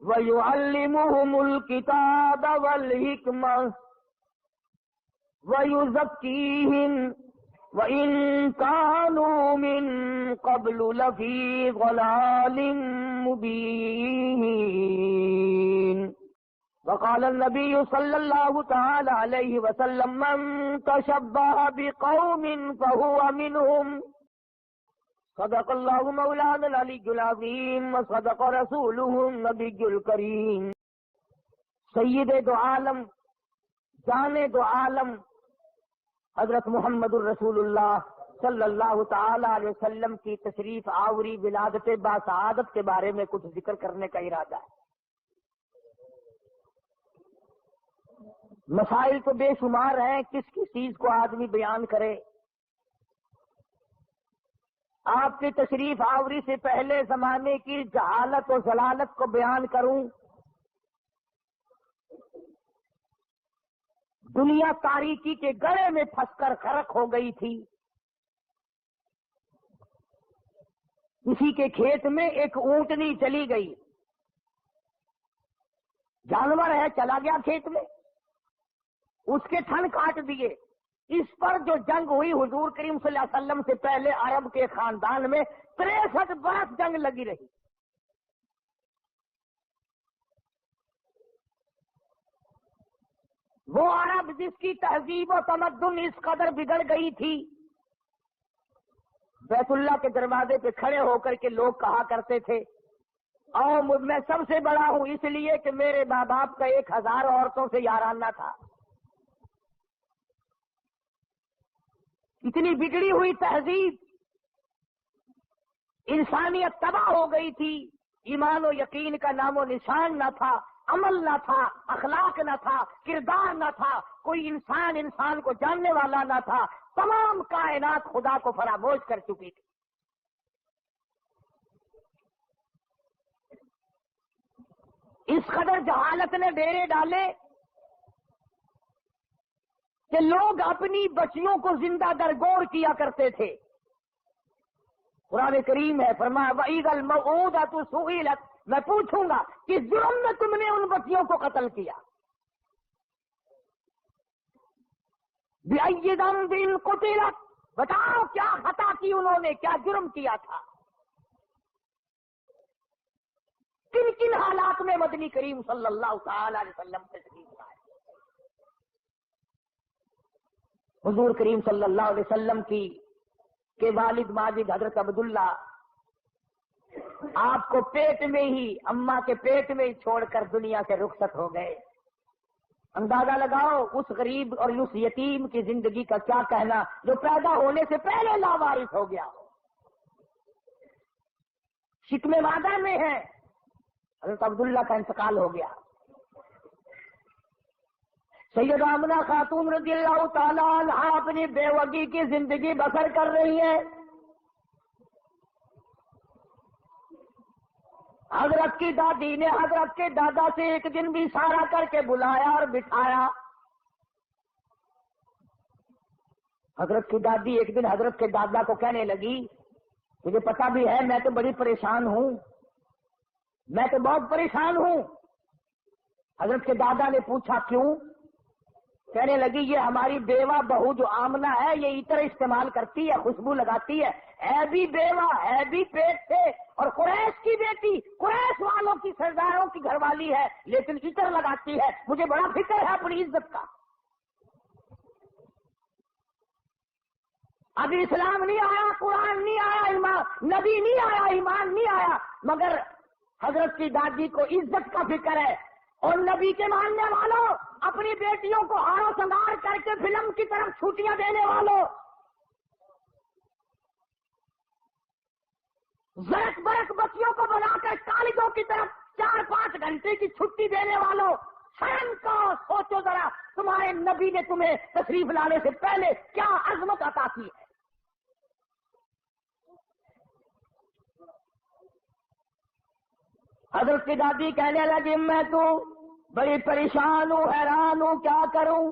وَيُعَلِّمُهُمُ الْكِتَابَ وَالْحِكْمَةَ وَيُزَكِّيهِمْ وَإِن كَانُوا مِن قَبْلُ لَفِي ضَلَالٍ مُبِينٍ وقال النبي صلى الله تعالى عليه وسلم من تشبه بقوم فهو منهم صدق الله مولانا العلي العظيم وصدق رسوله النبي الكريم سید دو عالم جان دو عالم حضرت محمد الرسول اللہ صلی اللہ تعالی علیہ وسلم کی تشریف آوری ولادت باسعادت کے بارے میں کچھ ذکر کرنے کا ارادہ ہے۔ مسائل تو بے شمار ہیں، کس کس چیز کو آدمی بیان کرے۔ آپ کی تشریف آوری سے پہلے زمانے کی جہالت و ضلالت کو بیان کروں۔ دنیا تاریکی کے گڑھے میں پھنس کر غرق ہو گئی تھی۔ کسی کے کھیت میں ایک اونٹنی چلی گئی، جانور ہے چلا گیا کھیت میں، اس کے تھن کاٹ دیے۔ اس پر جو جنگ ہوئی حضور کریم صلی اللہ علیہ وسلم سے پہلے عرب کے خاندان میں 63 برس جنگ لگی رہی۔ وہ عرب جس کی تہذیب و تمدن اس قدر بگڑ گئی تھی، بیت اللہ کے دروازے پہ کھڑے ہو کر کے لوگ کہا کرتے تھے اور میں سب سے بڑا ہوں اس لیے کہ میرے ماں باپ کا 1000 عورتوں سے یارانہ تھا۔ اتنی بگڑی ہوئی تہذیب، انسانیت تباہ ہو گئی تھی، ایمان و یقین کا نام و نشان نہ تھا، عمل نہ تھا، اخلاق نہ تھا، کردار نہ تھا، کوئی انسان کو جاننے والا نہ تھا، تمام کائنات خدا کو فراموش کر چکی تھی۔ اس قدر جہالت نے ڈیرے ڈالے کہ لوگ اپنی بچیوں کو زندہ درگور کیا کرتے تھے۔ قرآن کریم ہے، فرمایا وَإِذَا الْمَوْءُودَةُ سُئِلَتْ، میں پوچھوں گا کس جرم میں تم نے ان بچیوں کو قتل کیا۔ بِأَيِّ ذَنبٍ قُتِلَتْ، بتاؤ کیا خطا کی انہوں نے، کیا جرم کیا تھا۔ کن کن حالات میں مدنی کریم صلی اللہ تعالی علیہ وسلم تشریف لائے۔ حضور کریم صلی اللہ علیہ وسلم کے والد ماجد حضرت عبداللہ آپ کو پیٹ میں ہی، اماں کے پیٹ میں ہی چھوڑ کر دنیا سے رخصت ہو گئے۔ اندازہ لگاؤ اس غریب اور اس یتیم کی زندگی کا کیا کہنا جو پیدا ہونے سے پہلے لاوارث ہو گیا۔ شکم مادر میں ہے، حضرت عبداللہ کا انتقال ہو گیا۔ سیدہ آمنہ خاتون رضی اللہ تعالیٰ عنہ اپنی بیوگی کی زندگی بسر کر رہی ہے۔ حضرت کی دادی نے حضرت کے دادا سے ایک دن بھی اشارہ کر کے بلایا اور بٹھایا۔ حضرت کی دادی ایک دن حضرت کے دادا کو کہنے لگی مجھے پتا بھی ہے میں تو بڑی پریشان ہوں، میں تو بہت پریشان ہوں۔ حضرت کے دادا نے پوچھا کیوں؟ کہنے لگی یہ ہماری بیوہ بہو جو آمنہ ہے یہ عطر استعمال کرتی ہے، خوشبو لگاتی ہے بھی بیوہ ہے بھی پیٹ سے، اور قریش کی بیٹی، قریش والوں کی سرداروں کی گھر والی ہے لیکن عطر لگاتی ہے، مجھے بڑا فکر ہے اپنی عزت کا۔ ابھی اسلام نہیں آیا، قرآن نہیں آیا، ایمان نبی نہیں آیا، ایمان نہیں آیا، مگر حضرت کی دادی کو عزت کا فکر ہے۔ اور نبی کے ماننے والوں، اپنی بیٹیوں کو ہار و سنگار کر کے فلم کی طرف چھٹیاں دینے والوں، زرک برک بچیوں کو بنا کر کالجوں کی طرف 4-5 گھنٹے کی چھٹی دینے والوں، شرم کا سوچو ذرا، تمہارے نبی نے تمہیں تشریف لانے سے پہلے کیا عظمت عطا کی ہے۔ حضرت کی دادی کہنے لگی میں تو بڑی پریشان ہوں، حیران ہوں، کیا کروں؟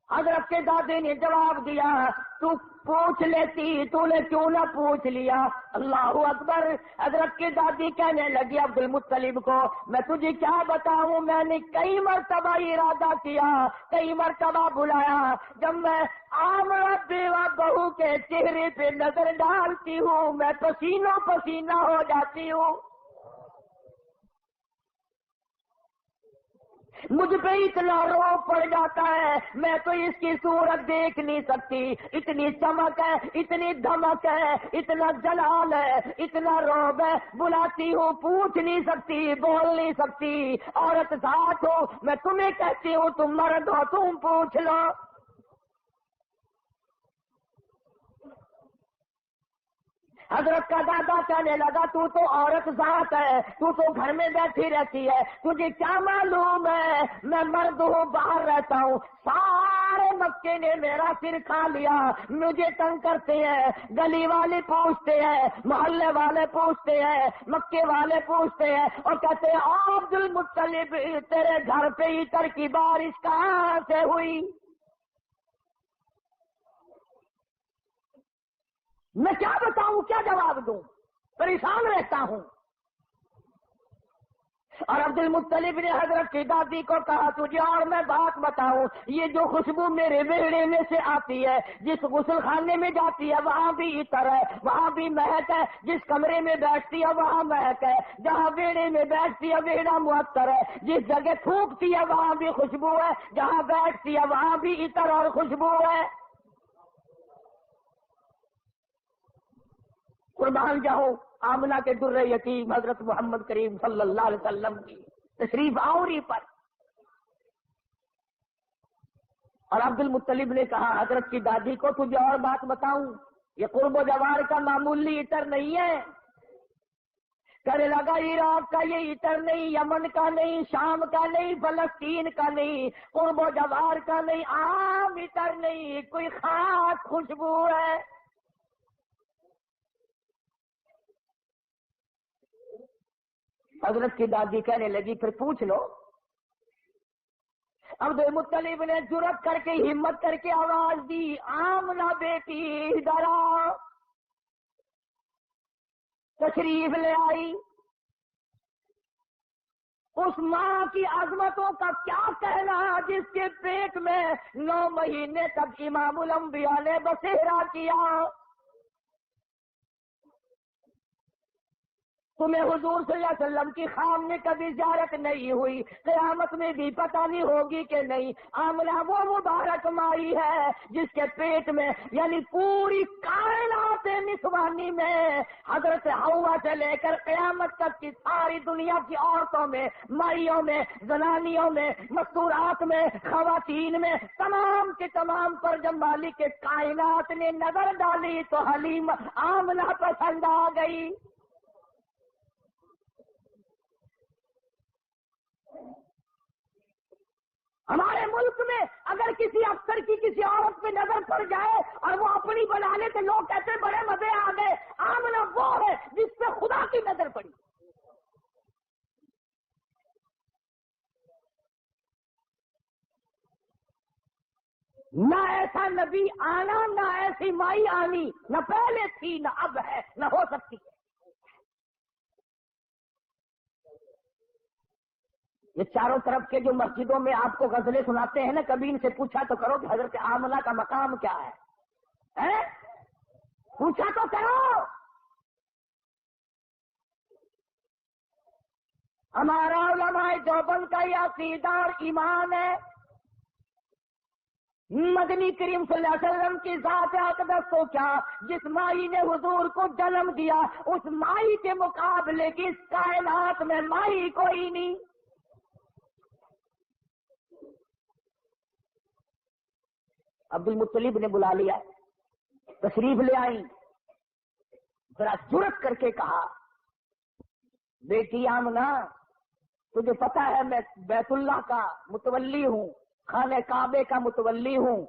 حضرت کے دادی نے جواب دیا تو پوچھ لیتی، تو نے کیوں نہ پوچھ لیا؟ اللہ اکبر۔ حضرت کی دادی کہنے لگی عبد المطلب کو، میں تجھے کیا بتاؤں، میں نے کئی مرتبہ ارادہ کیا، کئی مرتبہ بلایا، جب میں آمنہ بیوہ بہو کے چہرے پہ نظر ڈالتی ہوں میں پسینہ پسینہ ہو جاتی ہوں، مجھ پہ اتنا روب پڑ جاتا ہے، میں تو اس کی صورت دیکھ نہیں سکتی، اتنی چمک ہے، اتنی دھمک ہے، اتنا جلال ہے، اتنا روب ہے، بلاتی ہوں پوچھ نہیں سکتی، بول نہیں سکتی، عورت ذات ہو، میں تمہیں کہتی ہوں تم مرد ہو، تم پوچھ لو۔ حضرت کا دادا کہنے لگا تو عورت ذات ہے، تو گھر میں بیٹھی رہتی ہے، تجھے کیا معلوم ہے میں مرد ہوں، باہر رہتا ہوں، سارے مکے نے میرا سر کھا لیا، مجھے تنگ کرتے ہیں، گلی والے پوچھتے ہیں، محلے والے پوچھتے ہیں، مکے والے پوچھتے ہیں اور کہتے ہیں عبد المطلب تیرے گھر پہ عطر کی بارش کہاں سے ہوئی؟ میں کیا بتاؤں، کیا جواب دوں، پریشان رہتا ہوں۔ اور عبد المطلب نے حضرت کی دادی کو کہا تجھے اور میں بات بتاؤں، یہ جو خوشبو میرے بیڑے میں سے آتی ہے، جس غسل خانے میں جاتی ہے وہاں بھی عطر ہے، وہاں بھی مہک ہے، جس کمرے میں بیٹھتی ہے وہاں مہک ہے، جہاں بیڑے میں بیٹھتی ہے بیڑا معطر ہے، جس جگہ تھوکتی ہے وہاں بھی خوشبو ہے، جہاں بیٹھتی ہے وہاں بھی عطر اور خوشبو ہے۔ قربان جاؤ آمنہ کے در یتیم حضرت محمد کریم صلی اللہ علیہ وسلم کی تشریف آوری پر۔ اور عبد المطلب نے کہا حضرت کی دادی کو تجھے اور بات بتاؤں، یہ قرب و جوار کا معمولی عطر نہیں ہے، کہنے لگا عراق کا یہ عطر نہیں، یمن کا نہیں، شام کا نہیں، فلسطین کا نہیں، قرب و جوار کا نہیں، عام عطر نہیں، کوئی خاص خوشبو ہے۔ حضرت کی دادی کہنے لگی پھر پوچھ لو۔ عبد المطلب نے جرأت کر کے ہمت کر کے آواز دی آمنہ بیٹی ادھر آ، تشریف لے آئی۔ اس ماں کی عظمتوں کا کیا کہنا جس کے پیٹ میں 9 مہینے تک امام الانبیاء نے بسیرا کیا۔ تمہیں حضور صلی اللہ علیہ وسلم کی خام میں کبھی زیارت نہیں ہوئی، قیامت میں بھی پتہ نہیں ہوگی کہ نہیں۔ آمنہ وہ مبارک مائی ہے جس کے پیٹ میں یعنی پوری کائنات نسوانی میں حضرت حوا سے لے کر قیامت تک کی ساری دنیا کی عورتوں میں، مائیوں میں، زنانیوں میں، مستورات میں، خواتین میں، تمام کے تمام پر جب مالک کے کائنات نے نظر ڈالی تو حلیم آمنہ پسند آ گئی۔ ہمارے ملک میں اگر کسی افسر کی کسی عورت پہ نظر پڑ جائے اور وہ اپنی بنا لے تو لوگ کہتے ہیں بڑے مزے آ گئے۔ آمنہ وہ ہے جس پہ خدا کی نظر پڑی۔ نہ ایسا نبی آنا، نہ ایسی مائی آنی، نہ پہلے تھی نہ اب ہے نہ ہو سکتی ہے۔ یہ چاروں طرف کے جو مسجدوں میں آپ کو غزلیں سناتے ہیں نا، کبھی ان سے پوچھا تو کرو کہ حضرت آمنہ کا مقام کیا ہے؟ پوچھا تو کرو۔ ہمارا علماء دیوبند کا یہ عقیدہ اور ایمان ہے، مدنی کریم صلی اللہ علیہ وسلم کی ذات اقدس کو کیا، جس مائی نے حضور کو جنم دیا اس مائی کے مقابلے کی اس کائنات میں مائی کوئی نہیں۔ عبد المطلب نے بلا لیا، تشریف لے آئی، ذرا جرأت کر کے کہا بیٹی آمنہ تجھے پتا ہے میں بیت اللہ کا متولی ہوں، خانہ کعبے کا متولی ہوں،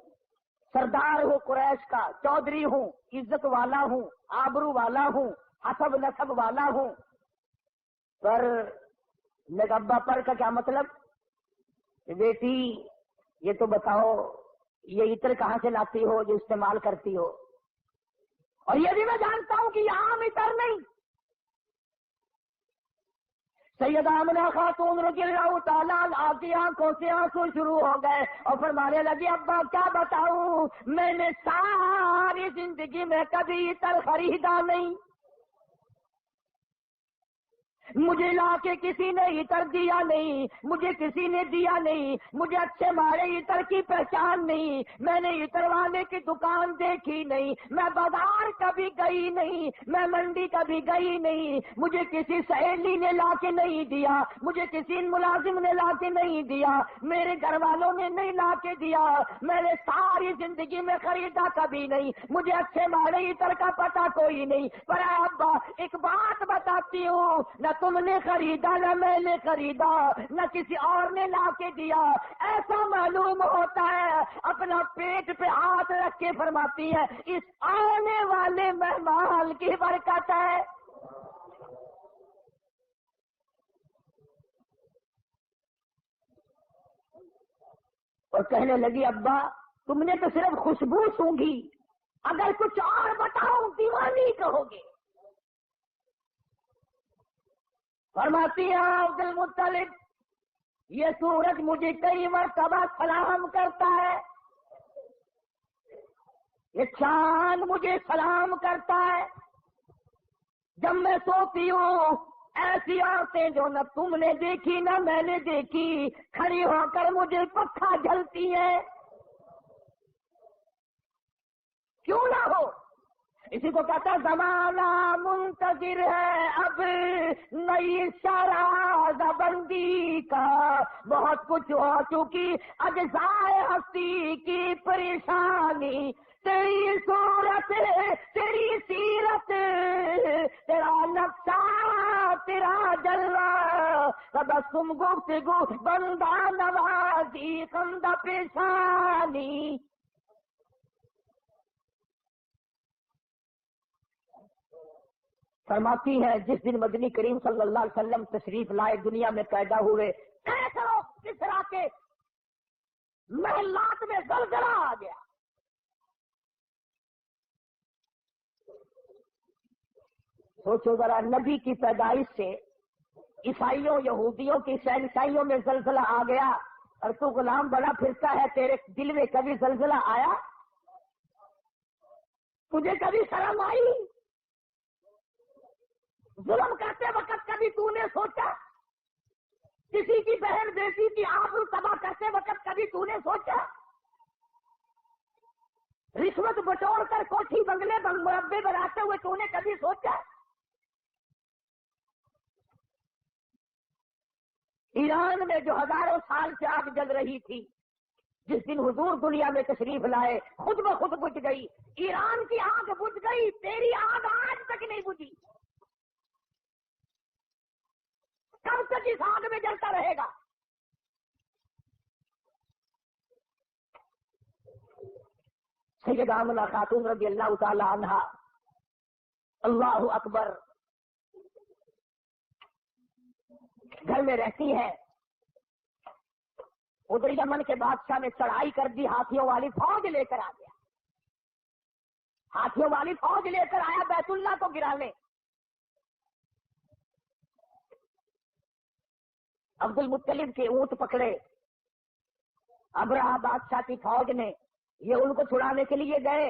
سردار ہوں قریش کا، چودھری ہوں، عزت والا ہوں، آبرو والا ہوں، حسب نسب والا ہوں، پر نگبا پر کا کیا مطلب؟ بیٹی یہ تو بتاؤ یہ عطر کہاں سے لاتی ہو جو استعمال کرتی ہو؟ اور یہ بھی میں جانتا ہوں کہ یہ عام عطر نہیں. سیدہ آمنہ خاتون رضی اللہ تعالیٰ عنہا کی آنکھوں سے آنسو شروع ہو گئے اور فرمانے لگی ابا کیا بتاؤں، میں نے ساری زندگی میں کبھی عطر خریدا نہیں، مجھے لا کے کسی نے عطر دیا نہیں، مجھے کسی نے دیا نہیں، مجھے اچھے مارے عطر کی پہچان نہیں، میں نے عطر والے کی دکان دیکھی نہیں، میں بازار کبھی گئی نہیں، میں منڈی کبھی گئی نہیں، مجھے کسی سہیلی نے لا کے نہیں دیا، مجھے کسی ملازم نے لا کے نہیں دیا، میرے گھر والوں نے نہیں لا کے دیا، میں نے ساری زندگی میں خریدا کبھی نہیں، مجھے اچھے مارے عطر کا پتہ کوئی نہیں. پر ابا ایک بات بتاتی ہوں، نہ تم نے خریدا نہ میں نے خریدا نہ کسی اور نے لا کے دیا، ایسا معلوم ہوتا ہے. اپنا پیٹ پہ ہاتھ رکھ کے فرماتی ہے اس آنے والے مہمان کی برکت ہے. اور کہنے لگی ابا تم نے تو صرف خوشبو سونگھی، اگر کچھ اور بتاؤ دیوانی کہو گے. فرماتی ہے عبد المطلب یہ سورج مجھے کئی مرتبہ سلام کرتا ہے، یہ چاند مجھے سلام کرتا ہے، جب میں سوتی ہوں ایسی عورتیں جو نہ تم نے دیکھی نہ میں نے دیکھی کھڑی ہو کر مجھے پکھا جلتی ہیں. کیوں نہ ہو، اسی کو کہتا زمانہ منتظر ہے اب نئی شرح بندی کا، بہت کچھ ہو چکی اجزائے ہستی کی پریشانی، تیری صورت تیری سیرت تیرا نقشہ تیرا جلوہ، تبسم گفتگو بندہ نوازی خندہ پیشانی. فرماتی ہے جس دن مدنی کریم صلی اللہ علیہ وسلم تشریف لائے دنیا میں پیدا ہوئے، کسرا کے محلات میں زلزلہ آ گیا. سوچو ذرا، نبی کی پیدائش سے عیسائیوں یہودیوں کی شہنشاہیوں میں زلزلہ آ گیا اور تو غلام بنا پھرتا ہے. تیرے دل میں کبھی زلزلہ آیا؟ تجھے کبھی شرم آئی؟ ظلم کرتے وقت کبھی تو نے سوچا؟ کسی کی بہن بیٹی کی آبرو تباہ کرتے وقت کبھی تو نے سوچا؟ رشوت بٹور کر کوٹھی بنگلے مربے بناتے ہوئے تو نے کبھی سوچا؟ ایران میں جو ہزاروں سال سے آگ جل رہی تھی، جس دن حضور دنیا میں تشریف لائے خود بخود بجھ گئی. ایران کی آگ بجھ گئی، تیری آگ آج تک نہیں بجھی. کب تک اس آگ میں جلتا رہے گا؟ سیدہ آمنہ خاتون رضی اللہ تعالی عنہا اللہ اکبر گھر میں رہتی ہے. ادھر یمن کے بادشاہ نے چڑھائی کر دی، ہاتھیوں والی فوج لے کر آ گیا، ہاتھیوں والی فوج لے کر آیا بیت اللہ کو گرانے. عبد المطلب کے اونٹ پکڑے ابرہہ بادشاہ کی فوج نے، یہ ان کو چھڑانے کے لیے گئے.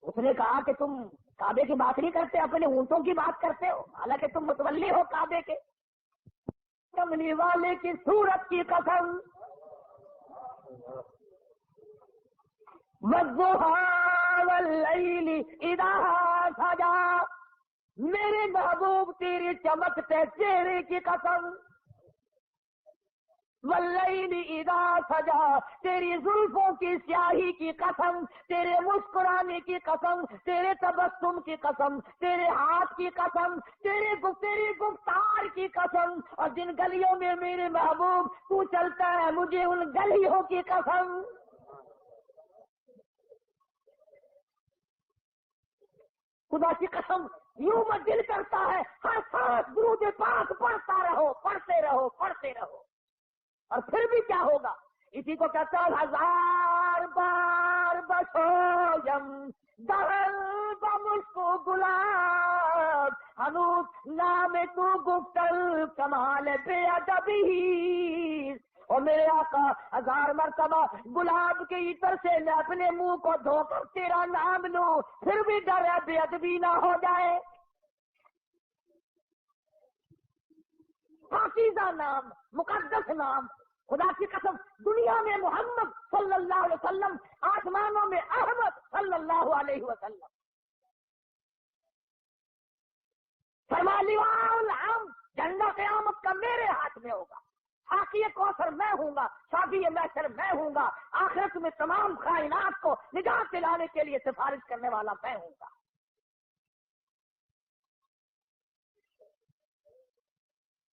اس نے کہا کہ تم کعبے کی بات نہیں کرتے، اپنے اونٹوں کی بات کرتے ہو، حالانکہ تم متولی ہو کعبے کے. کملی والے کی صورت کی قسم، والضحیٰ واللیل اذا سجا، میرے محبوب تیرے چمکتے چہرے کی قسم، واللیل اذا سجا، تیری زلفوں کی سیاہی کی قسم، تیرے مسکرانے کی قسم، تیرے تبسم کی قسم، تیرے ہاتھ کی قسم، تیری گفتار کی قسم، اور جن گلیوں میں میرے محبوب تو چلتا ہے مجھے ان گلیوں کی قسم. خدا کی قسم یوں میں دل کرتا ہے ہر سانس درود پاک پڑھتا رہو، پڑھتے رہو، پڑھتے رہو. اور پھر بھی کیا ہوگا؟ اسی کو کہتا ہے 1000 بار بسویم دہل بمشکو گلاب ہنوز نام تو گفتل کمال بے ادبی. اور میرے آقا 1000 مرتبہ گلاب کے عطر سے میں اپنے منہ کو دھو کر تیرا نام لوں پھر بھی ڈر ہے بے ادبی نہ ہو جائے. پاکیزہ نام، مقدس نام. خدا کی قسم دنیا میں محمد صلی اللہ علیہ وسلم، آسمانوں میں احمد صلی اللہ علیہ وسلم. فرما لواء الحمد، جھنڈا قیامت کا میرے ہاتھ میں ہوگا. حاقی کوثر میں ہوں گا، شافی محشر میں ہوں گا، آخرت میں تمام کائنات کو نجات دلانے کے لیے سفارش کرنے والا میں ہوں گا.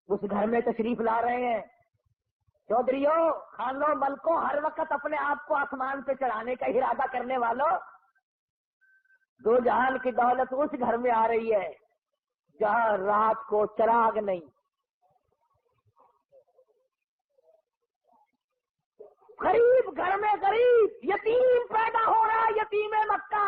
اس گھر میں تشریف لا رہے ہیں چودھریوں، خانوں، ملکوں، ہر وقت اپنے آپ کو آسمان پہ چڑھانے کا ارادہ کرنے والوں، دو جہان کی دولت اس گھر میں آ رہی ہے جہاں رات کو چراغ نہیں. غریب گھر میں غریب یتیم پیدا ہو رہا ہے، یتیم مکہ.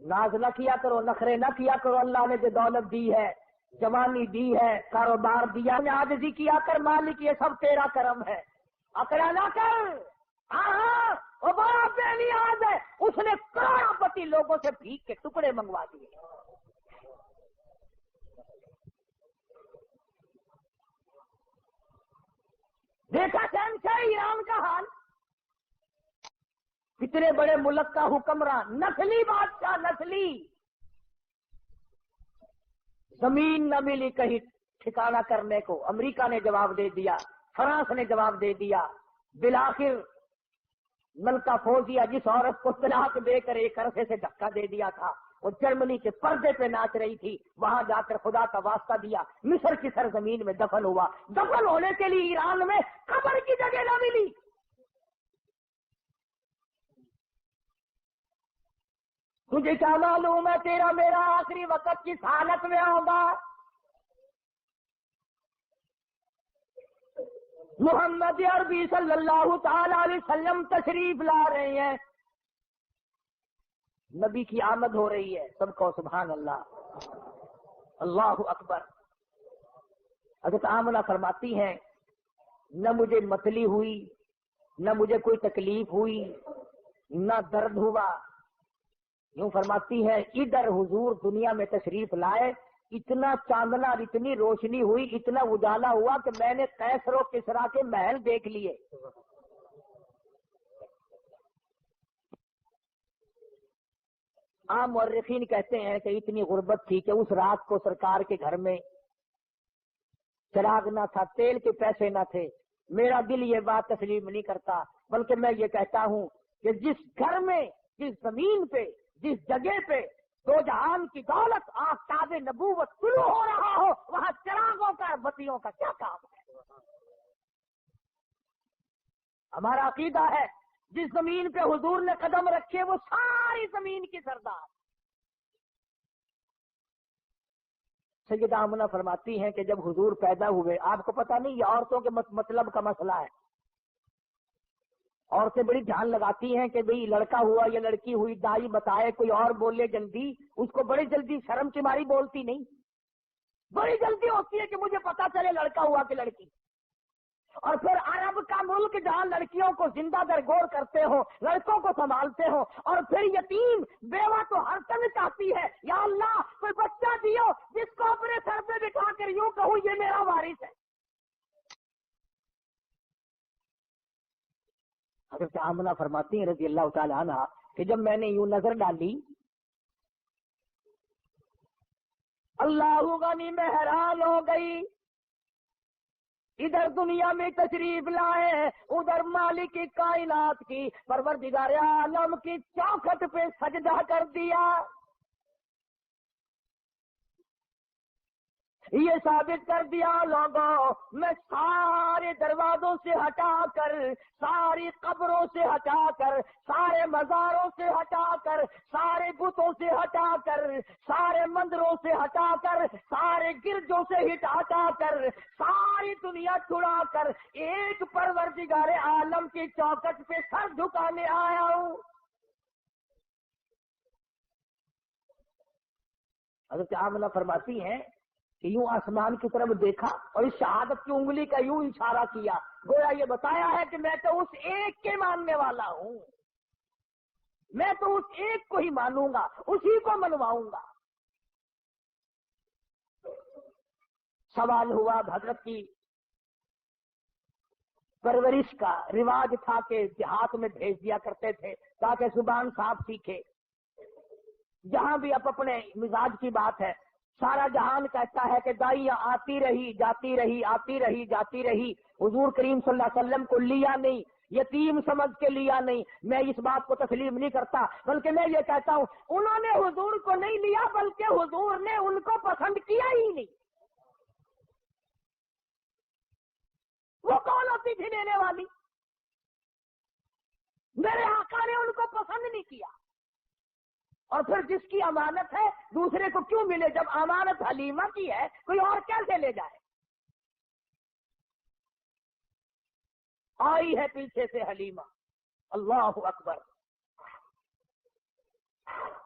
ناز نہ کیا کرو، نخرے نہ کیا کرو. اللہ نے جو دولت دی ہے، جوانی دی ہے، کاروبار دیا، عاجزی کیا کر مالک یہ سب تیرا کرم ہے. اکڑا نہ کر. ہاں وہ بڑا بے نیاز ہے، اس نے کروڑپتی لوگوں سے بھیک کے ٹکڑے منگوا دیے. دیکھا شہنشاہ ایران کا حال، کتنے بڑے ملک کا حکمران، نسلی بادشاہ، نسلی. زمین نہ ملی کہیں ٹھکانہ کرنے کو. امریکہ نے جواب دے دیا، فرانس نے جواب دے دیا. بالآخر ملکہ فوزیہ جس عورت کو طلاق دے کر ایک عرصے سے دھکا دے دیا تھا، وہ جرمنی کے پردے پہ ناچ رہی تھی، وہاں جا کر خدا کا واسطہ دیا، مصر کی سرزمین میں دفن ہوا. دفن ہونے کے لیے ایران میں قبر کی جگہ نہ ملی. تجھے کیا معلوم ہے تیرا میرا آخری وقت کس حالت میں ہوگا؟ محمد عربی صلی اللہ تعالی علیہ وسلم تشریف لا رہے ہیں، نبی کی آمد ہو رہی ہے. سب کو سبحان اللہ، اللہ اکبر. حضرت آمنہ فرماتی ہیں نہ مجھے متلی ہوئی، نہ مجھے کوئی تکلیف ہوئی، نہ درد ہوا. یوں فرماتی ہے ادھر حضور دنیا میں تشریف لائے، اتنا چاندنا اور اتنی روشنی ہوئی، اتنا اجالا ہوا کہ میں نے قیصر و کسریٰ کے محل دیکھ لیے. عام مورخین کہتے ہیں کہ اتنی غربت تھی کہ اس رات کو سرکار کے گھر میں چراغ نہ تھا، تیل کے پیسے نہ تھے. میرا دل یہ بات تسلیم نہیں کرتا، بلکہ میں یہ کہتا ہوں کہ جس گھر میں، جس زمین پہ، جس جگہ پہ دو جہان کی دولت آفتاب نبوت طلوع ہو رہا ہو، وہاں چراغوں کا، بتیوں کا کیا کام ہے؟ ہمارا عقیدہ ہے جس زمین پہ حضور نے قدم رکھے وہ ساری زمین کی سردار. سیدہ آمنہ فرماتی ہیں کہ جب حضور پیدا ہوئے، آپ کو پتہ نہیں یہ عورتوں کے مطلب کا مسئلہ ہے. عورتیں بڑی دھیان لگاتی ہیں کہ بھئی لڑکا ہوا یا لڑکی ہوئی، دائی بتائے، کوئی اور بولے جلدی، اس کو بڑی جلدی شرم کی ماری بولتی نہیں، بڑی جلدی ہوتی ہے کہ مجھے پتا چلے لڑکا ہوا کہ لڑکی. اور پھر عرب کا ملک جہاں لڑکیوں کو زندہ درگور کرتے ہو، لڑکوں کو سنبھالتے ہو، اور پھر یتیم بیوہ تو ہر طرح چاہتی ہے یا اللہ کوئی بچہ دیو جس کو اپنے سر پہ بٹھا کر یوں کہوں یہ میرا وارث ہے. حضرت آمنہ فرماتی ہیں رضی اللہ تعالی عنہ کہ جب میں نے یوں نظر ڈالی، اللہ غنی میں حیران ہو گئی. ادھر دنیا میں تشریف لائے، ادھر مالک کی کائنات کی، پروردگار عالم کی چوکھٹ پہ سجدہ کر دیا. یہ ثابت کر دیا لوگوں، میں سارے دروازوں سے ہٹا کر، ساری قبروں سے ہٹا کر، سارے مزاروں سے ہٹا کر، سارے بتوں سے ہٹا کر، سارے مندروں سے ہٹا کر، سارے گرجوں سے ہٹا کر، ساری دنیا چھڑا کر ایک پروردگار عالم کی چوکٹ پہ سر جھکانے آیا ہوں۔ حضرت آمنہ فرماتی ہیں کہ یوں آسمان کی طرف دیکھا اور اس شہادت کی انگلی کا یوں اشارہ کیا، گویا یہ بتایا ہے کہ میں تو اس ایک کے ماننے والا ہوں، میں تو اس ایک کو ہی مانوں گا، اسی کو منواؤں گا۔ سوال ہوا حضرت کی پرورش کا، رواج تھا کہ دیہات میں بھیج دیا کرتے تھے تاکہ زبان صاف سیکھے۔ جہاں بھی اب اپنے مزاج کی بات ہے، سارا جہان کہتا ہے کہ داعیہ آتی رہی جاتی رہی، آتی رہی جاتی رہی، حضور کریم صلی اللہ علیہ وسلم کو لیا نہیں، یتیم سمجھ کے لیا نہیں۔ میں اس بات کو تسلیم نہیں کرتا، بلکہ میں یہ کہتا ہوں انہوں نے حضور کو نہیں لیا، بلکہ حضور نے ان کو پسند کیا ہی نہیں۔ وہ کون ہوتی تھی لینے والی؟ میرے آقا نے ان کو پسند نہیں کیا۔ اور پھر جس کی امانت ہے دوسرے کو کیوں ملے؟ جب امانت حلیمہ کی ہے کوئی اور کیسے لے جائے؟ آئی ہے پیچھے سے حلیمہ، اللہ اکبر۔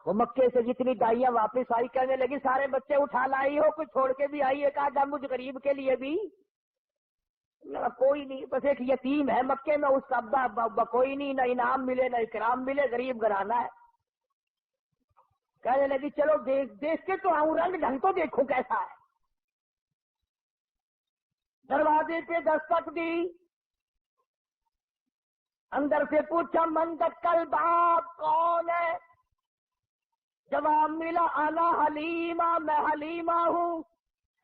وہ مکے سے جتنی دائیاں واپس آئی کہنے لگی سارے بچے اٹھا لائی ہو، کچھ چھوڑ کے بھی آئی ہے، کہا جب مجھ غریب کے لیے بھی کوئی نہیں، بس ایک یتیم ہے مکے میں، اس کا ابا کوئی نہیں، نہ انعام ملے نہ اکرام ملے، غریب گھرانہ ہے۔ کہنے لگی چلو دیکھ کے تو آؤں، رنگ ڈھنگ تو دیکھو کیسا ہے۔ دروازے پہ دستک دی، اندر سے پوچھا من دکل باب، کون ہے؟ جواب ملا انا حلیمہ، میں حلیمہ ہوں۔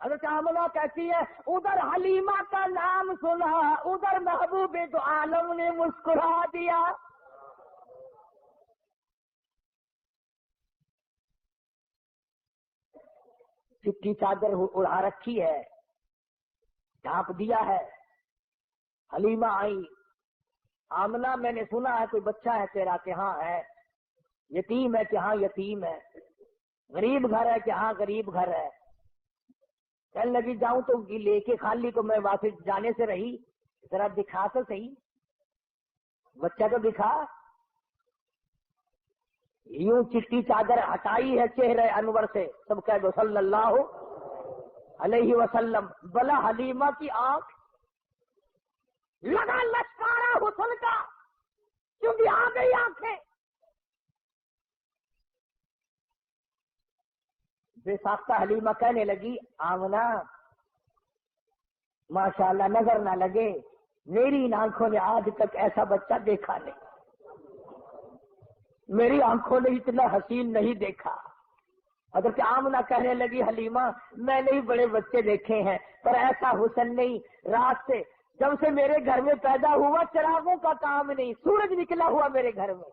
حضرت آمنہ کہتی ہے ادھر حلیمہ کا نام سنا، ادھر محبوب دو عالم نے مسکرا دیا۔ چٹی چادر اڑا رکھی ہے، ڈھانپ دیا ہے۔ حلیمہ آئی، آمنہ میں نے سنا ہے کوئی بچہ ہے تیرا؟ کہ ہاں ہے۔ یتیم ہے؟ کہ ہاں یتیم ہے۔ غریب گھر ہے؟ کہ ہاں غریب گھر ہے۔ کہنے لگی جاؤں تو لے کے خالی کو میں واپس جانے سے رہی، ذرا دکھا تو صحیح، بچہ تو دکھا۔ یوں چٹی چادر ہٹائی ہے چہرے انور سے، سب کہہ دو صلی اللہ علیہ وسلم۔ بلا حلیمہ کی آنکھ لگا لشکارا حسن کا، کیونکہ آ گئی آنکھیں۔ بے ساختہ حلیمہ کہنے لگی آمنہ ماشاءاللہ نظر نہ لگے، میری ان آنکھوں نے آج تک ایسا بچہ دیکھا نہیں، میری آنکھوں نے اتنا حسین نہیں دیکھا۔ حضرت آمنہ کہنے لگی حلیمہ میں نے بڑے بچے دیکھے ہیں پر ایسا حسن نہیں۔ رات سے جب سے میرے گھر میں پیدا ہوا چراغوں کا کام نہیں، سورج نکلا ہوا میرے گھر میں۔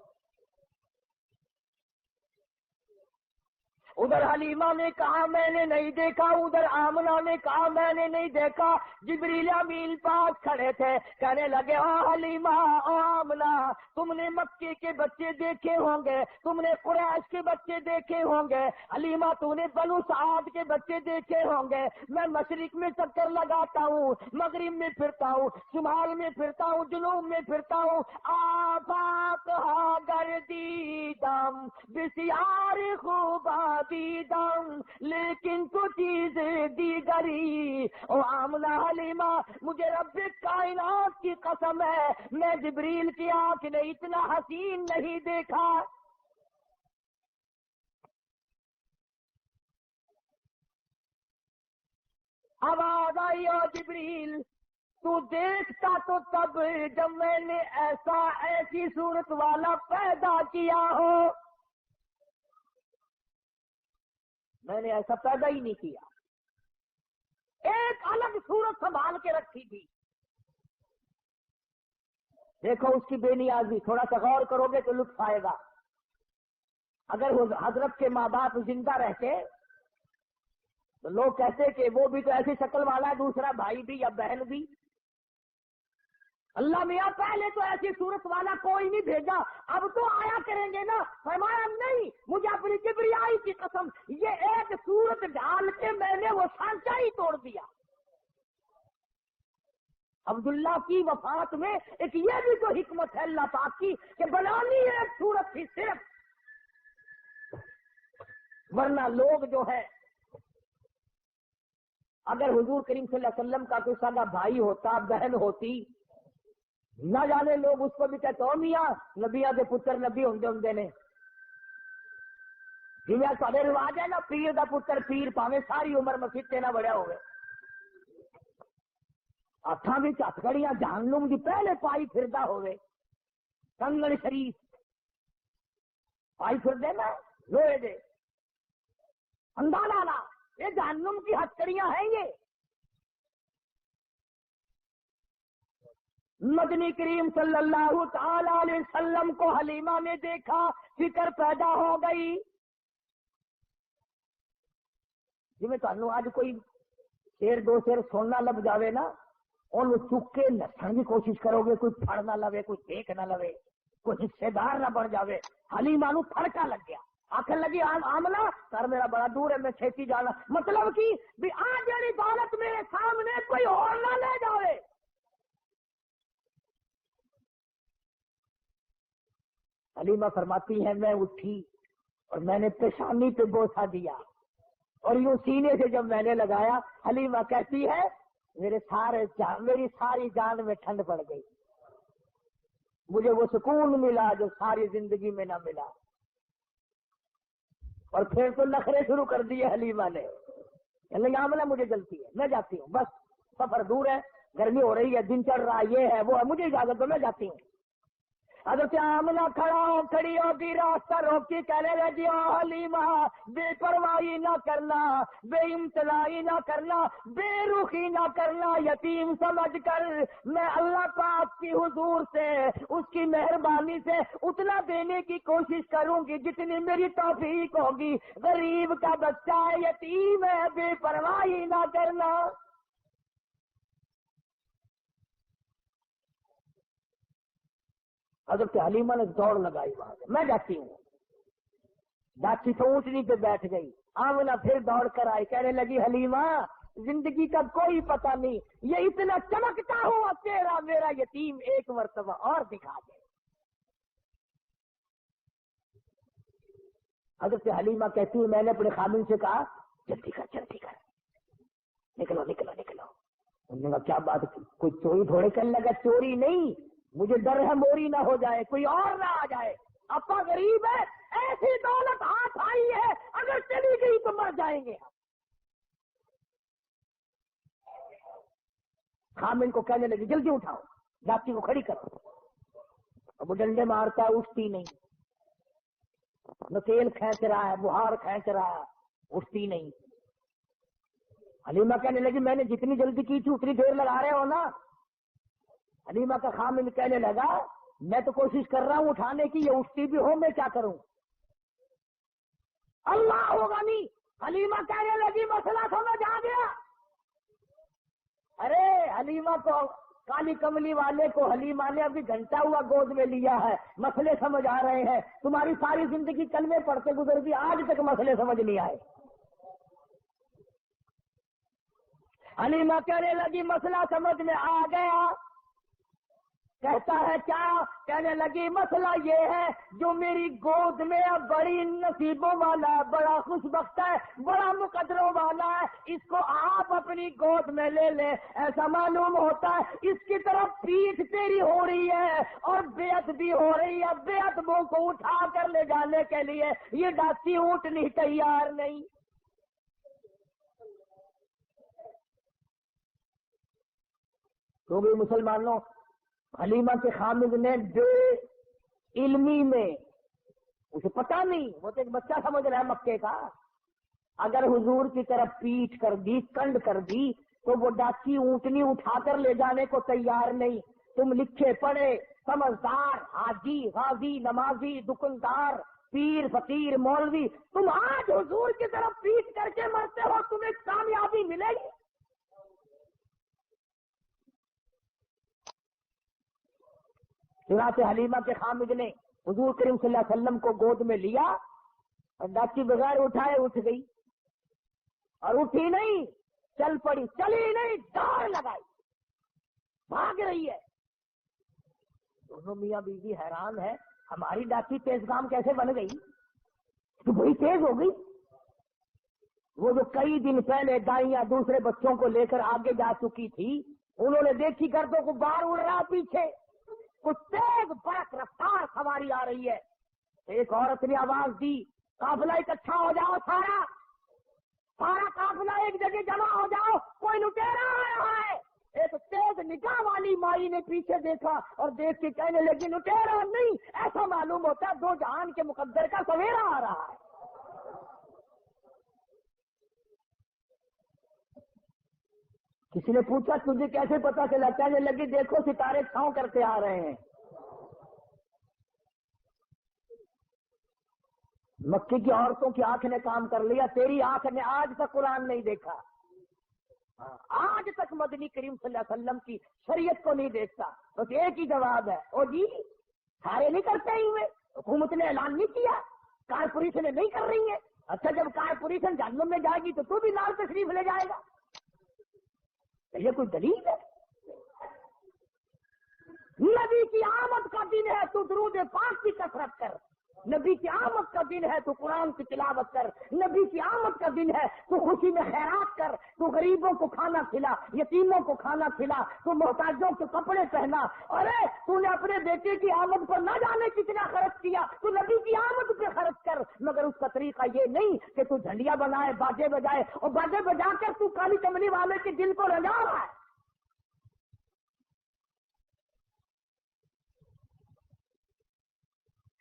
ادھر حلیمہ نے کہا میں نے نہیں دیکھا، ادھر آمنہ نے کہا میں نے نہیں دیکھا۔ جبریل امین پاس کھڑے تھے، کہنے لگے حلیمہ آمنہ تم نے مکے کے بچے دیکھے ہوں گے، تم نے قریش کے بچے دیکھے ہوں گے، حلیمہ تو نے بنو سعد کے بچے دیکھے ہوں گے۔ میں مشرق میں چکر لگاتا ہوں، مغرب میں پھرتا ہوں، شمال میں پھرتا ہوں، جنوب میں پھرتا ہوں، آفاق ہا گردیدم بسیار خوبا دیدم لیکن تو چیز دیگری۔ او آمنہ حلیمہ مجھے رب کائنات کی قسم ہے میں جبریل کی آنکھ نے اتنا حسین نہیں دیکھا۔ آواز آئی او جبریل تو دیکھتا تو تب جب میں نے ایسی صورت والا پیدا کیا ہو، میں نے ایسا پیدا ہی نہیں کیا، ایک الگ صورت سنبھال کے رکھی تھی۔ دیکھو اس کی بے نیازی، تھوڑا سا غور کرو گے تو لطف آئے گا۔ اگر حضرت کے ماں باپ زندہ رہتے تو لوگ کہتے کہ وہ بھی تو ایسی شکل والا ہے، دوسرا بھائی بھی یا بہن بھی۔ اللہ میاں پہلے تو ایسی صورت والا کوئی نہیں بھیجا، اب تو آیا کریں گے نا۔ فرمایا نہیں، مجھے اپنی کبریائی کی قسم، یہ ایک صورت ڈال کے میں نے وہ سانچہ ہی توڑ دیا۔ عبداللہ کی وفات میں ایک یہ بھی تو حکمت ہے اللہ پاک کی کہ بنانی ایک صورت تھی صرف، ورنہ لوگ جو ہے اگر حضور کریم صلی اللہ علیہ وسلم کا کوئی سگا بھائی ہوتا، بہن ہوتی، نہ جانے لوگ اس کو بھی کہتے ہو میاں نبیاں دے پتر نبی ہوندے نے، جی سارے رواج ہے نا، پیر دا پتر پیر پاویں ساری عمر مسیح نہ بڑھیا ہوئے، ہاتھاں وچ ہتھکڑیاں جہنم دی پہلے پائی پھردا ہوئے، کنگن شریف پائی پھردے نا لوہے دے، اندازہ لا یہ جہنم کی ہتھکڑیاں ہیں یہ۔ مدنی کریم صلی اللہ تعالی علیہ وسلم کو حلیمہ نے دیکھا، فکر پیدا ہو گئی۔ جی میں تمہیں آج کوئی شیر دو شیر سننا لب جاوے نا، ان چک کے نسن کی کوشش کرو گے، کوئی پھڑ نہ لوے، کوئی دیکھ نہ لوے، کوئی حصے دار نہ بن جاوے۔ حلیمہ نو پھڑکا لگ گیا، آخر لگی آملہ سر میرا بڑا دور ہے، میں چھیتی جانا، مطلب کی بھی آج جڑی دولت میرے سامنے کوئی اور نہ لے جاوے۔ حلیمہ فرماتی ہے میں اٹھی اور میں نے پیشانی پہ بوسہ دیا اور یوں سینے سے جب میں نے لگایا، حلیمہ کہتی ہے میری ساری جان میں ٹھنڈ پڑ گئی، مجھے وہ سکون ملا جو ساری زندگی میں نہ ملا۔ اور پھر تو نخرے شروع کر دیے حلیمہ نے، عاملہ مجھے جلتی ہے، میں جاتی ہوں، بس سفر دور ہے، گرمی ہو رہی ہے، دن چڑھ رہا ہے، یہ ہے وہ ہے، مجھے اجازت دو، میں جاتی ہوں۔ حضرت آمنہ کھڑی ہوگی، راستہ روکی، کہنے لگی او حلیمہ بے پرواہی نہ کرنا، بے امتناعی نہ کرنا، بے رخی نہ کرنا، یتیم سمجھ کر میں اللہ پاک کی حضور سے اس کی مہربانی سے اتنا دینے کی کوشش کروں گی جتنی میری توفیق ہوگی، غریب کا بچہ ہے، یتیم ہے، بے پرواہی نہ کرنا۔ حضرت حلیمہ نے دوڑ لگائی وہاں سے، میں جاتی ہوں، جاتی تو اونٹنی پہ بیٹھ گئی۔ آمنہ پھر دوڑ کر آئی، کہنے لگی حلیمہ زندگی کا کوئی پتہ نہیں، یہ اتنا چمکتا ہوا تیرا میرا یتیم ایک مرتبہ اور دکھا دے۔ حضرت حلیمہ کہتی ہے میں نے اپنے خامن سے کہا جلدی کر نکلو نکلو نکلو۔ انہوں نے کہا کیا بات، کوئی چوری تھوڑے کرنے لگا، چوری نہیں، مجھے ڈر ہے موری نہ ہو جائے، کوئی اور نہ آ جائے، اپا غریب ہے، ایسی دولت ہاتھ آئی ہے اگر چلی گئی تو مر جائیں گے۔ خامن کو کہنے لگی جلدی اٹھاؤ، جاتی کو کھڑی کرو، اب وہ ڈنڈے مارتا ہے، اٹھتی نہیں، نہ تیل کھینچ رہا ہے، بہار کھینچ رہا ہے، اٹھتی نہیں۔ حلیمہ کہنے لگی میں نے جتنی جلدی کی تھی اتنی دیر لگا رہے ہو نا۔ حلیمہ کا خامن کہنے لگا میں تو کوشش کر رہا ہوں اٹھانے کی، یہ اٹھتی بھی ہو، میں کیا کروں؟ اللہ ہوگا نہیں۔ حلیمہ کہنے لگی مسئلہ سمجھ آ گیا۔ ارے حلیمہ کو، کالی کملی والے کو حلیمہ نے ابھی گھنٹہ ہوا گود میں لیا ہے، مسئلے سمجھ آ رہے ہیں، تمہاری ساری زندگی کلمے پڑھتے گزر گئی، آج تک مسئلے سمجھ نہیں آئے۔ حلیمہ کہنے لگی مسئلہ سمجھ میں آ گیا۔ کہتا ہے کیا؟ کہنے لگی مسئلہ یہ ہے جو میری گود میں اب بڑی نصیبوں والا ہے، بڑا خوش بخت ہے، بڑا مقدروں والا ہے، اس کو آپ اپنی گود میں لے لیں۔ ایسا معلوم ہوتا ہے اس کی طرف پیٹھ تیری ہو رہی ہے اور بیعت بھی ہو رہی ہے، بیعت کو اٹھا کر لے جانے کے لیے یہ ڈاچی اونٹنی تیار نہیں۔ تو بھی مسلمانوں، حلیمہ کے خامد نے بے علمی میں، اسے پتا نہیں، وہ تو ایک بچہ سمجھ رہا ہے مکے کا، اگر حضور کی طرف پیٹھ کر دی، کنڈ کر دی تو وہ ڈاچی اونٹنی اٹھا کر لے جانے کو تیار نہیں۔ تم لکھے پڑھے سمجھدار حاجی غازی نمازی دکاندار پیر فقیر مولوی، تم آج حضور کی طرف پیٹ کر کے مرتے ہو، تمہیں کامیابی ملے گی؟ چنانچہ حلیمہ کے خامد نے حضور کریم صلی اللہ علیہ وسلم کو گود میں لیا اور ڈاکی بغیر اٹھائے اٹھ گئی، اور اٹھی نہیں، چل پڑی، چلی نہیں، دوڑ لگائی، بھاگ رہی ہے۔ دونوں میاں بیوی حیران ہے، ہماری ڈاکی تیز کام کیسے بن گئی؟ تو بڑی تیز ہو گئی۔ وہ جو کئی دن پہلے دائیاں دوسرے بچوں کو لے کر آگے جا چکی تھی، انہوں نے دیکھی گردوں کو باہر اڑ رہا پیچھے، کچھ تیز برق رفتار سواری آ رہی ہے۔ ایک عورت نے آواز دی، قافلہ اکٹھا ہو جاؤ، سارا قافلہ ایک جگہ جمع ہو جاؤ، کوئی لٹیرا آ رہا ہے۔ ایک تیز نگاہ والی مائی نے پیچھے دیکھا اور دیکھ کے کہنے لگی، لٹیرا نہیں، ایسا معلوم ہوتا ہے دو جہان کے مقدر کا سویرا آ رہا ہے۔ کسی نے پوچھا تجھے کیسے پتا چلا؟ کہنے لگی دیکھو ستارے چھاؤں کرتے آ رہے ہیں۔ مکے کی عورتوں کی آنکھ نے کام کر لیا، تیری آنکھ نے آج تک قرآن نہیں دیکھا، آج تک مدنی کریم صلی اللہ علیہ وسلم کی شریعت کو نہیں دیکھتا۔ بس ایک ہی جواب ہے، او جی سارے نہیں کرتے ہی ہوئے، حکومت نے اعلان نہیں کیا، کارپوریشن نہیں کر رہی ہے۔ اچھا جب کارپوریشن جہنم میں جائے گی تو تو بھی لال تشریف لے جائے گا؟ یہ کوئی دلیل ہے؟ نبی کی آمد کا دن ہے تو درود پاک کی کثرت کر، نبی کی آمد کا دن ہے تو قرآن کی تلاوت کر، نبی کی آمد کا دن ہے تو خوشی میں خیرات کر، تو غریبوں کو کھانا کھلا، یتیموں کو کھانا کھلا، تو محتاجوں کو کپڑے پہنا۔ ارے تو نے اپنے بیٹے کی آمد پر نہ جانے کتنا خرچ کیا، تو نبی کی آمد پہ خرچ کر، مگر اس کا طریقہ یہ نہیں کہ تو جھنڈیاں بنائے، باجے بجائے، اور باجے بجا کر تو کالی چمڑی والے کے دل کو رجا رہا ہے۔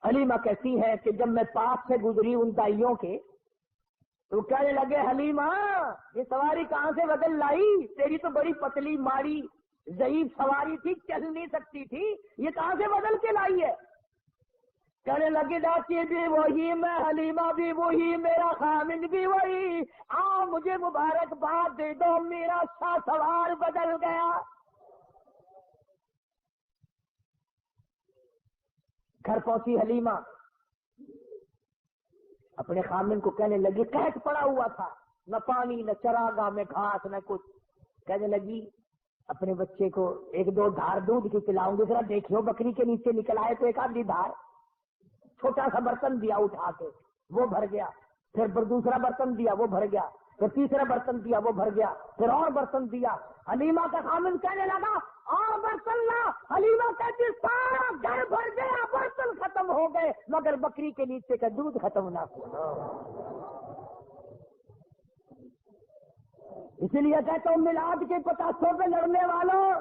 حلیمہ کہتی ہے کہ جب میں پاس سے گزری ان دائیوں کے تو کہنے لگے، حلیمہ یہ سواری کہاں سے بدل لائی؟ تیری تو بڑی پتلی ماری ضعیف سواری تھی، چل نہیں سکتی تھی، یہ کہاں سے بدل کے لائی ہے؟ کہنے لگے ڈاکی بھی وہی، میں حلیمہ بھی وہی، میرا خامد بھی وہی، آؤ مجھے مبارکباد دے دو، میرا شاہ سوار بدل گیا۔ گھر پہنچی حلیمہ، اپنے خامن کو کہنے لگی، قحط پڑا ہوا تھا، نہ پانی نہ چراگاہ میں گھاس نہ کچھ۔ کہنے لگی اپنے بچے کو ایک دو دھار دودھ کی پلاؤں گی، ذرا دیکھو بکری کے نیچے نکل آئے تو ایک آدھی دھار۔ چھوٹا سا برتن دیا اٹھا کے، وہ بھر گیا، پھر دوسرا برتن دیا وہ بھر گیا، پھر تیسرا برتن دیا وہ بھر گیا، پھر اور برتن دیا۔ حلیمہ کا خامن کہنے لگا اور برتن لا، حلیمہ کہتی سارا گھر بھر گیا، برتن ختم ہو گئے، مگر بکری کے نیچے کا دودھ ختم نہ ہوا۔ اسی لیے کہتا ہوں میلاد کے پتاسوں پہ لڑنے والوں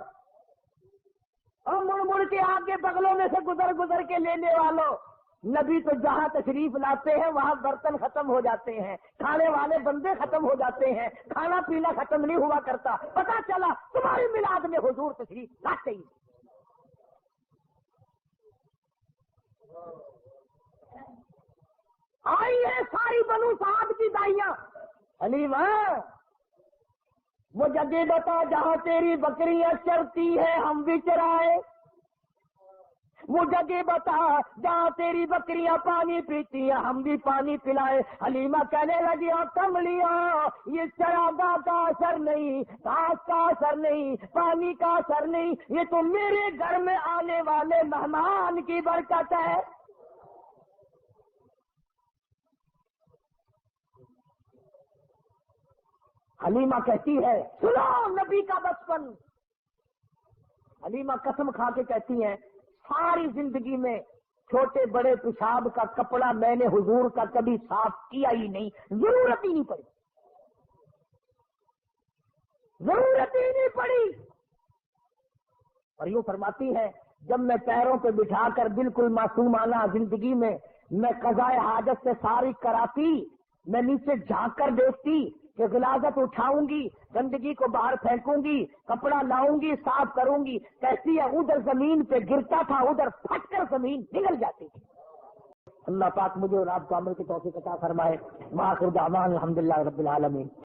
اور مڑ مڑ کے آگے بغلوں میں سے گزر گزر کے لینے والوں، نبی تو جہاں تشریف لاتے ہیں وہاں برتن ختم ہو جاتے ہیں، کھانے والے بندے ختم ہو جاتے ہیں، کھانا پینا ختم نہیں ہوا کرتا۔ پتا چلا تمہاری میلاد میں حضور تشریف لاتے ہی۔ آئیے ساری بنو سعد کی دائیاں، حلیمہ وہ جگہ بتا جہاں تیری بکریاں چرتی ہے ہم بھی چرائے، وہ جگہ بتا جہاں تیری بکریاں پانی پیتی ہیں ہم بھی پانی پلائے۔ حلیمہ کہنے لگی کملیاں یہ چراگاہ کا اثر نہیں، گھاس کا اثر نہیں، پانی کا اثر نہیں، یہ تو میرے گھر میں آنے والے مہمان کی برکت ہے۔ حلیمہ کہتی ہے سنو نبی کا بچپن، حلیمہ قسم کھا کے کہتی ہیں ساری زندگی میں چھوٹے بڑے پیشاب کا کپڑا میں نے حضور کا کبھی صاف کیا ہی نہیں، ضرورت ہی نہیں پڑی، ضرورت ہی نہیں پڑی۔ اور یوں فرماتی ہے جب میں پیروں پہ بٹھا کر بالکل معصومانہ زندگی میں قضائے حاجت سے فارغ کراتی، میں نیچے جھانک کر دیکھتی کہ غلاظت اٹھاؤں گی، گندگی کو باہر پھینکوں گی، کپڑا لاؤں گی، صاف کروں گی، کہتی ہے ادھر زمین پہ گرتا تھا ادھر پھٹ کر زمین نگل جاتی تھی۔ اللہ پاک مجھے اور آپ کو عمل کی توفیق عطا فرمائے. وآخر دعوانا الحمدللہ رب العالمین.